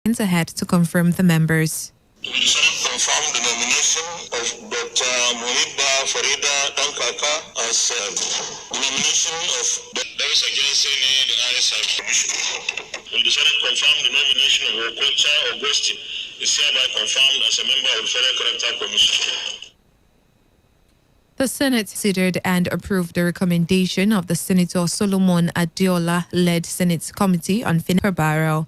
ahead to confirm the members. The Senate confirmed the nomination of Dr. Muhibba Farida Dankaka as the nomination of the ayes have commission. Will the Senate confirm the nomination of Requesta Augustine is hereby confirmed as a member of the Federal Character Commission. The Senate considered and approved the recommendation of the Senator Solomon Adiola-led Senate Committee on Finance per barrel.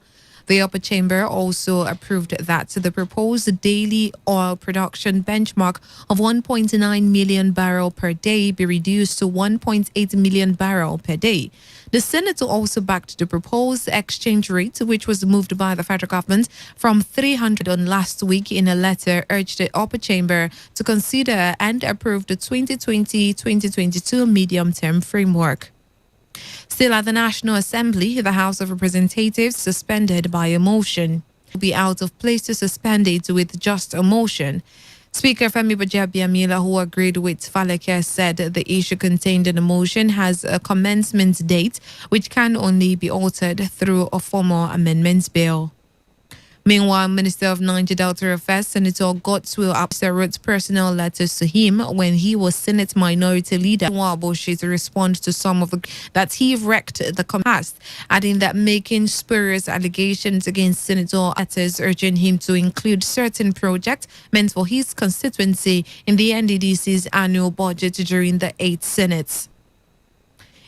The upper chamber also approved that the proposed daily oil production benchmark of 1.9 million barrel per day be reduced to 1.8 million barrel per day. The Senate also backed the proposed exchange rate, which was moved by the federal government from 300 on last week in a letter urged the upper chamber to consider and approve the 2020-2022 medium-term framework. Still at the National Assembly, the House of Representatives suspended by a motion. It would be out of place to suspend it with just a motion. Speaker Femi Bajabiamila, who agreed with Faleke, said the issue contained in the motion has a commencement date which can only be altered through a formal amendments bill. Meanwhile, Minister of Niger Delta Affairs, Senator Godswill Absa, wrote personal letters to him when he was Senate Minority Leader Waboshi to respond to some of the that he wrecked the past, adding that making spurious allegations against Senator letters urging him to include certain projects meant for his constituency in the NDDC's annual budget during the 8th Senate.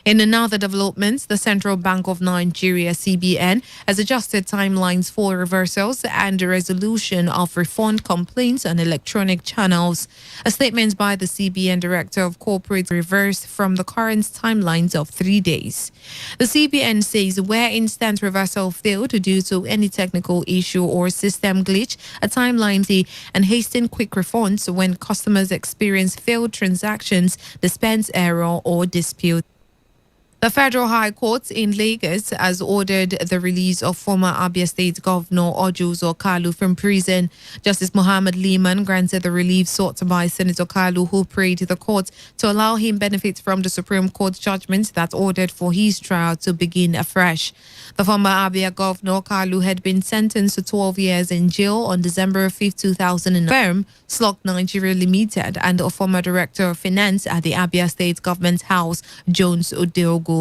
In another development, the Central Bank of Nigeria, CBN, has adjusted timelines for reversals and the resolution of refund complaints on electronic channels. A statement by the CBN Director of Corporate reversed from the current timelines of 3 days. The CBN says where instant reversal failed due to any technical issue or system glitch, a timeline and hasten quick refunds when customers experience failed transactions, dispense error or dispute. The Federal High Court in Lagos has ordered the release of former Abia State Governor Ojuzo Kalu from prison. Justice Muhammad Liman granted the relief sought by Senator Kalu, who prayed the court to allow him benefit from the Supreme Court judgment that ordered for his trial to begin afresh. The former Abia Governor Kalu had been sentenced to 12 years in jail on December 5, 2009. Firm Slok Nigeria Limited and a former Director of Finance at the Abia State Government House, Jones Odeogo.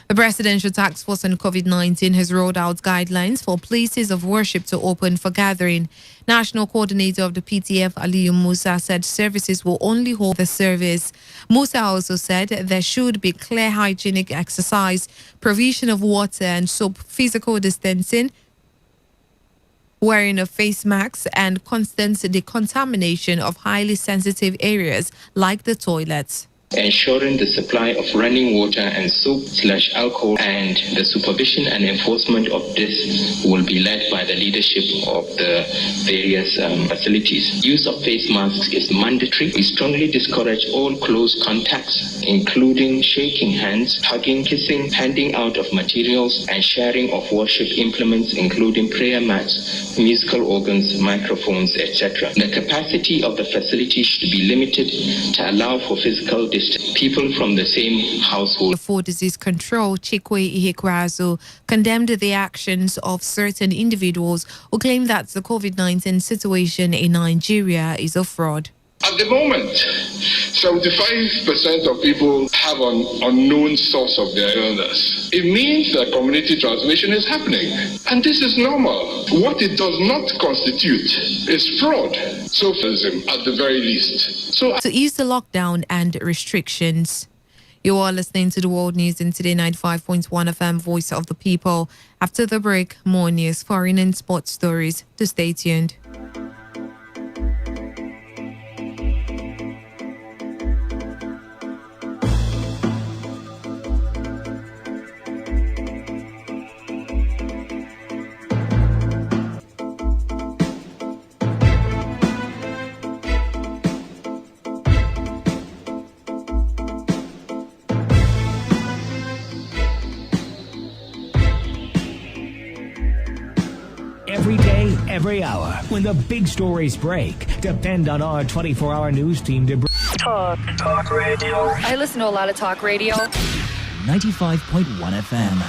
The Presidential Task Force on COVID-19 has rolled out guidelines for places of worship to open for gathering. National Coordinator of the PTF, Aliyu Musa, said services will only hold the service. Musa also said there should be clear hygienic exercise, provision of water and soap, physical distancing, wearing of face masks, and constant decontamination of highly sensitive areas like the toilets. Ensuring the supply of running water and soap/alcohol, and the supervision and enforcement of this will be led by the leadership of the various facilities. Use of face masks is mandatory. We strongly discourage all close contacts, including shaking hands, hugging, kissing, handing out of materials, and sharing of worship implements, including prayer mats, musical organs, microphones, etc. The capacity of the facility should be limited to allow for physical distance. People from the same household. For disease control, Chikwe Ihekwazu condemned the actions of certain individuals who claim that the COVID-19 situation in Nigeria is a fraud. At the moment, 75% of people have an unknown source of their illness. It means that community transmission is happening, and this is normal. What it does not constitute is fraud, socialism at the very least. To ease the lockdown and restrictions. You are listening to the World News in Today 95.1 FM, Voice of the People. After the break, more news, foreign and sports stories. To stay tuned. Every day, every hour, when the big stories break, depend on our 24-hour news team to Talk radio. I listen to a lot of talk radio. 95.1 FM.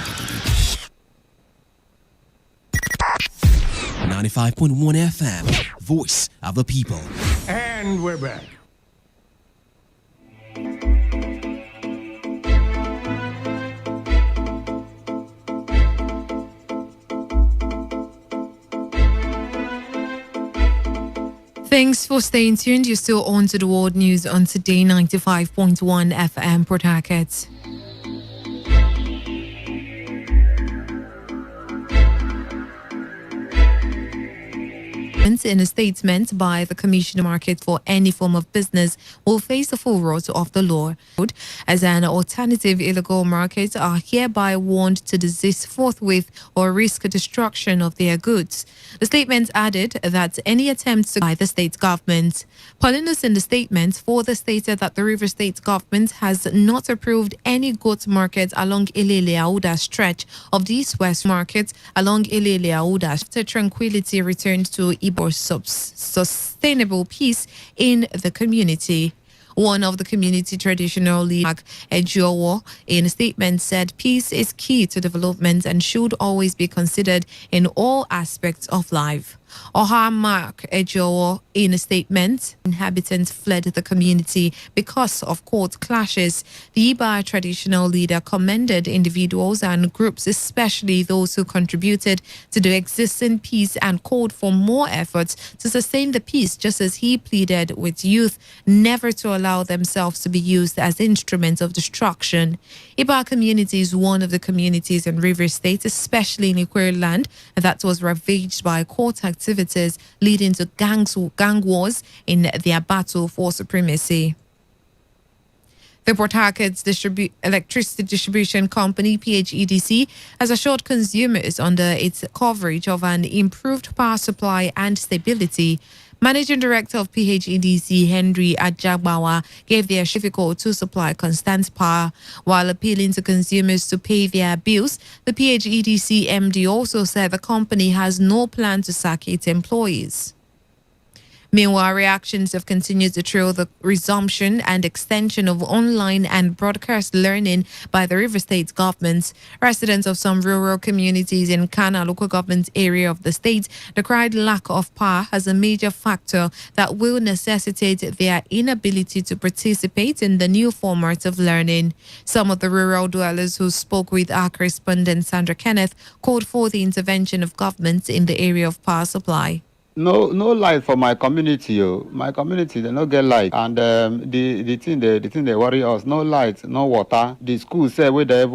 Today95.1 FM, voice of the people. And we're back. Thanks for staying tuned. You're still on to the world news on Today 95.1 FM Port Harcourt. In a statement by the Commissioner Market for any form of business will face the full wrath of the law. As an alternative, illegal markets are hereby warned to desist forthwith or risk destruction of their goods. The statement added that any attempts by the state government. Paulinus in the statement further stated that the River State government has not approved any goat market along Ilele-Auda stretch of the east-west market along Ilele-Auda after tranquility returned to Ibo sustainable peace in the community. One of the community traditional leader, Ejowo, in a statement said peace is key to development and should always be considered in all aspects of life. Oha Mark Ejowo, in a statement, inhabitants fled the community because of court clashes. The Iba traditional leader commended individuals and groups, especially those who contributed to the existing peace, and called for more efforts to sustain the peace, just as he pleaded with youth never to allow themselves to be used as instruments of destruction. Iba community is one of the communities in River State, especially in Ikwere land, that was ravaged by court activities leading to gang wars in their battle for supremacy. The Port Harcourt's electricity distribution company, PHEDC, has assured consumers under its coverage of an improved power supply and stability. Managing Director of PHEDC, Henry Ajagbawa, gave their difficult to supply constant power. While appealing to consumers to pay their bills, the PHEDC MD also said the company has no plan to sack its employees. Meanwhile, reactions have continued to trail the resumption and extension of online and broadcast learning by the River State government. Residents of some rural communities in Kana local government area of the state decried lack of power as a major factor that will necessitate their inability to participate in the new format of learning. Some of the rural dwellers who spoke with our correspondent Sandra Kenneth called for the intervention of government in the area of power supply. No light for my community. My community, they don't get light. And the thing they worry us, no light, no water. The school say where they